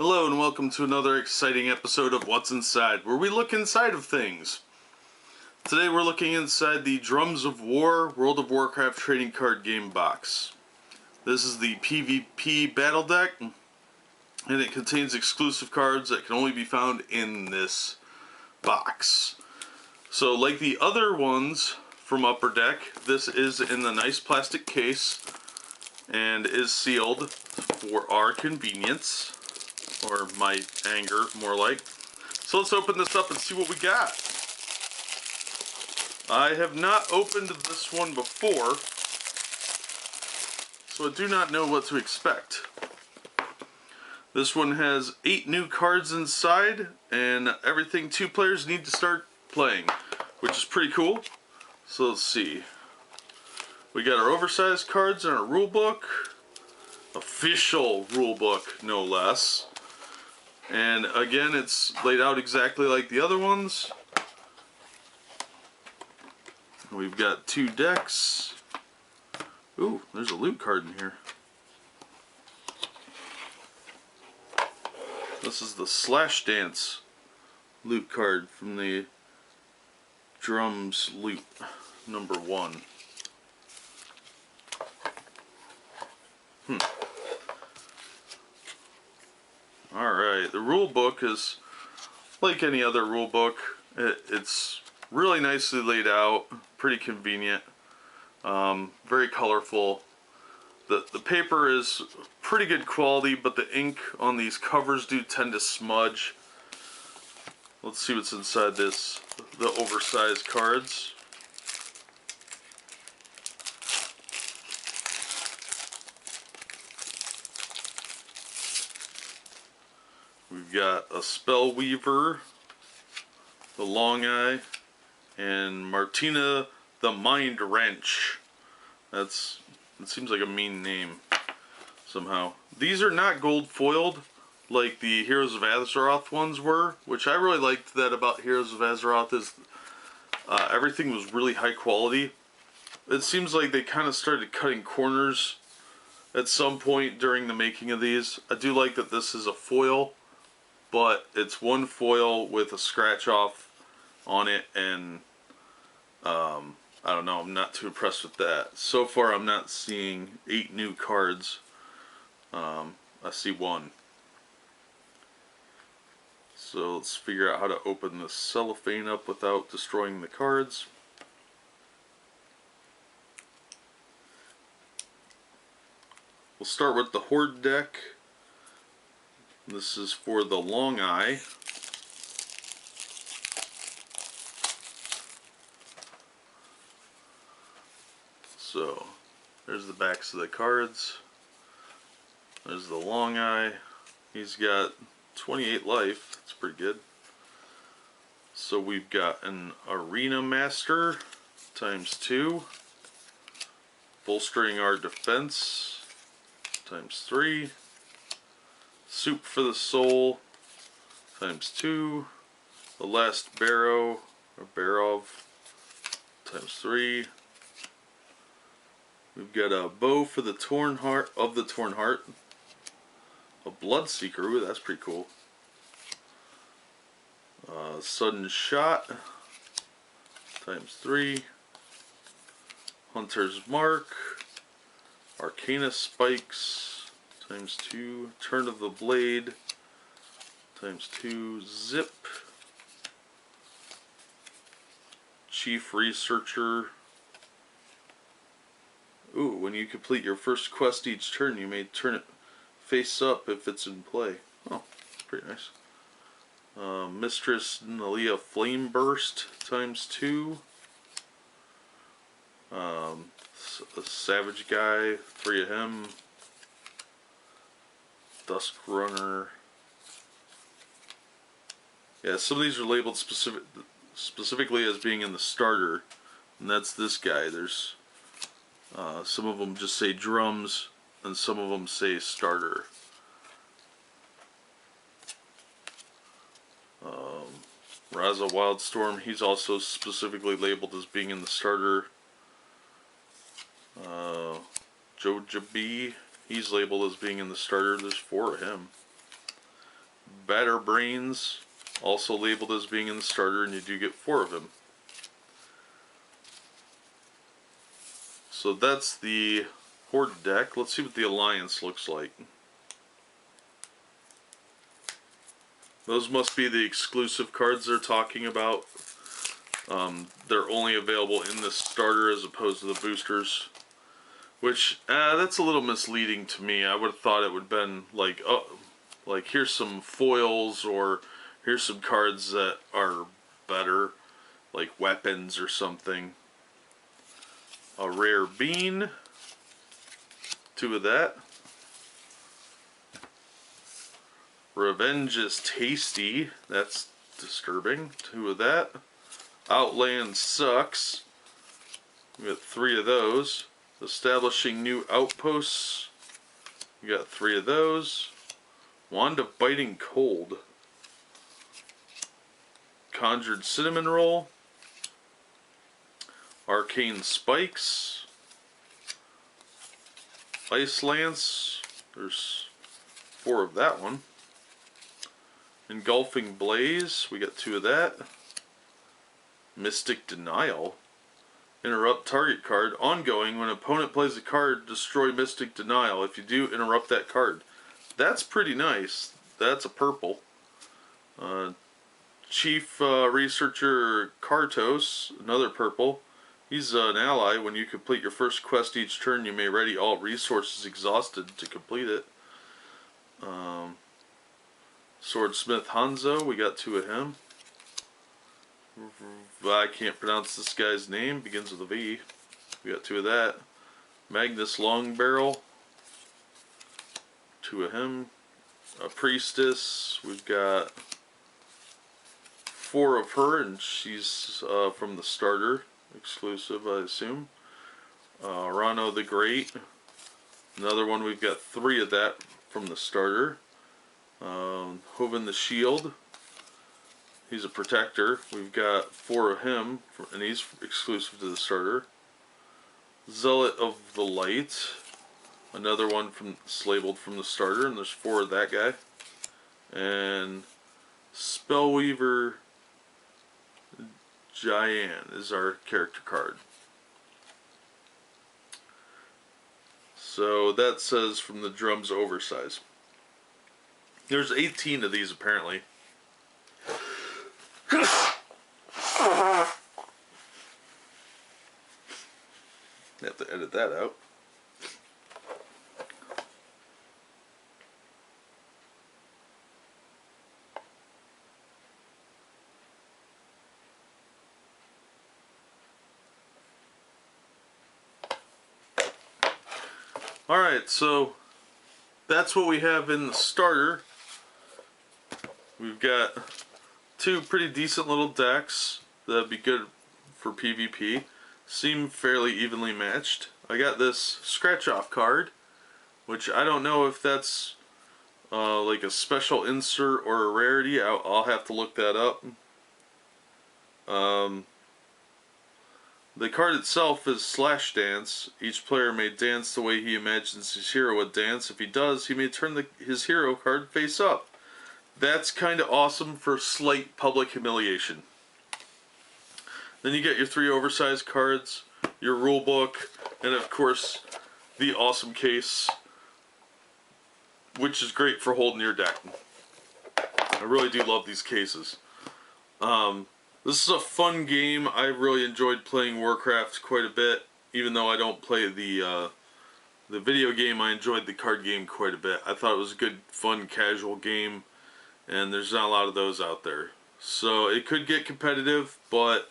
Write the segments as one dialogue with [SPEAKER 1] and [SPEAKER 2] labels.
[SPEAKER 1] Hello and welcome to another exciting episode of What's Inside, where we look inside of things. Today we're looking inside the Drums of War World of Warcraft trading card game box. This is the PvP battle deck, and it contains exclusive cards that can only be found in this box. So like the other ones from Upper Deck, this is in the nice plastic case and is sealed for our convenience. Or my anger, more like. So let's open this up and see what we got. I have not opened this one before, so I do not know what to expect. This one has 8 new cards inside, and everything 2 players need to start playing, which is pretty cool. So let's see. We got our oversized cards and our rulebook. Official rulebook, no less. And again, it's laid out exactly like the other ones. We've got 2 decks. Ooh, there's a loot card in here. This is the Slash Dance loot card from the Drums loot number 1. Alright, the rule book is like any other rule book. It's really nicely laid out, pretty convenient, very colorful. The paper is pretty good quality, but the ink on these covers do tend to smudge. Let's see what's inside this, the oversized cards. We've got a Spellweaver, the Long Eye, and Martina the Mind Wrench. It seems like a mean name somehow. These are not gold foiled like the Heroes of Azeroth ones were, which I really liked that about Heroes of Azeroth is everything was really high quality. It seems like they kind of started cutting corners at some point during the making of these. I do like that this is a foil, but it's one foil with a scratch off on it, and I don't know, I'm not too impressed with that. So far I'm not seeing 8 new cards. I see 1. So let's figure out how to open this cellophane up without destroying the cards. We'll start with the Horde deck. This is for the Long Eye. So, there's the backs of the cards. There's the Long Eye. He's got 28 life. That's pretty good. So we've got an Arena Master ×2. Bolstering our defense ×3. Soup for the Soul ×2. The Last Barrow, or Barov, ×3. We've got a Bow for the Torn Heart, of the Torn Heart. A Bloodseeker, ooh, that's pretty cool. Sudden Shot ×3. Hunter's Mark. Arcana Spikes ×2, Turn of the Blade ×2, Zip, Chief Researcher. Ooh, when you complete your first quest each turn, you may turn it face up if it's in play. Oh, pretty nice. Mistress Nalia Flame Burst ×2. A Savage Guy, 3 of him. Dusk Runner. Yeah, some of these are labeled specifically as being in the starter, and that's this guy. There's some of them just say drums, and some of them say starter. Raza Wildstorm, he's also specifically labeled as being in the starter. Joja B, he's labeled as being in the starter. There's 4 of him. Batterbrains, also labeled as being in the starter, and you do get 4 of him. So that's the Horde deck. Let's see what the Alliance looks like. Those must be the exclusive cards they're talking about. They're only available in the starter as opposed to the boosters. Which, that's a little misleading to me. I would have thought it would have been like, oh, like here's some foils, or here's some cards that are better, like weapons or something. A rare bean. 2 of that. Revenge is tasty. That's disturbing. 2 of that. Outland sucks. We got 3 of those. Establishing new outposts. We got 3 of those. Wand of Biting Cold. Conjured Cinnamon Roll. Arcane Spikes. Ice Lance. There's 4 of that one. Engulfing Blaze. We got 2 of that. Mystic Denial. Interrupt target card. Ongoing. When an opponent plays a card, destroy Mystic Denial. If you do, interrupt that card. That's pretty nice. That's a purple. Chief Researcher Kartos. Another purple. He's an ally. When you complete your first quest each turn, you may ready all resources exhausted to complete it. Swordsmith Hanzo. We got 2 of him. I can't pronounce this guy's name. Begins with a V. We got 2 of that. Magnus Longbarrel. 2 of him. A Priestess. We've got 4 of her, and she's from the starter. Exclusive, I assume. Rano the Great. Another one, we've got 3 of that from the starter. Hoven the Shield. He's a protector. We've got 4 of him, and he's exclusive to the starter. Zealot of the Light. Another one that's labeled from the starter, and there's 4 of that guy. And Spellweaver Jyan is our character card. So that says from the drums oversize. There's 18 of these apparently. Have to edit that out. Alright, so that's what we have in the starter. We've got 2 pretty decent little decks that'd be good for PvP. Seem fairly evenly matched. I got this scratch off card, which I don't know if that's like a special insert or a rarity. I'll have to look that up. The card itself is Slash Dance. Each player may dance the way he imagines his hero would dance. If he does, he may turn his hero card face up. That's kind of awesome for slight public humiliation. Then you get your 3 oversized cards, your rule book, and of course the awesome case, which is great for holding your deck. I really do love these cases. This is a fun game. I really enjoyed playing Warcraft quite a bit. Even though I don't play the video game, I enjoyed the card game quite a bit. I thought it was a good, fun, casual game, and there's not a lot of those out there. So it could get competitive, but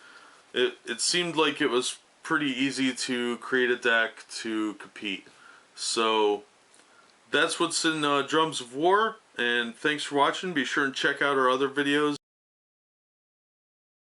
[SPEAKER 1] it seemed like it was pretty easy to create a deck to compete. So that's what's in Drums of War, and thanks for watching. Be sure and check out our other videos.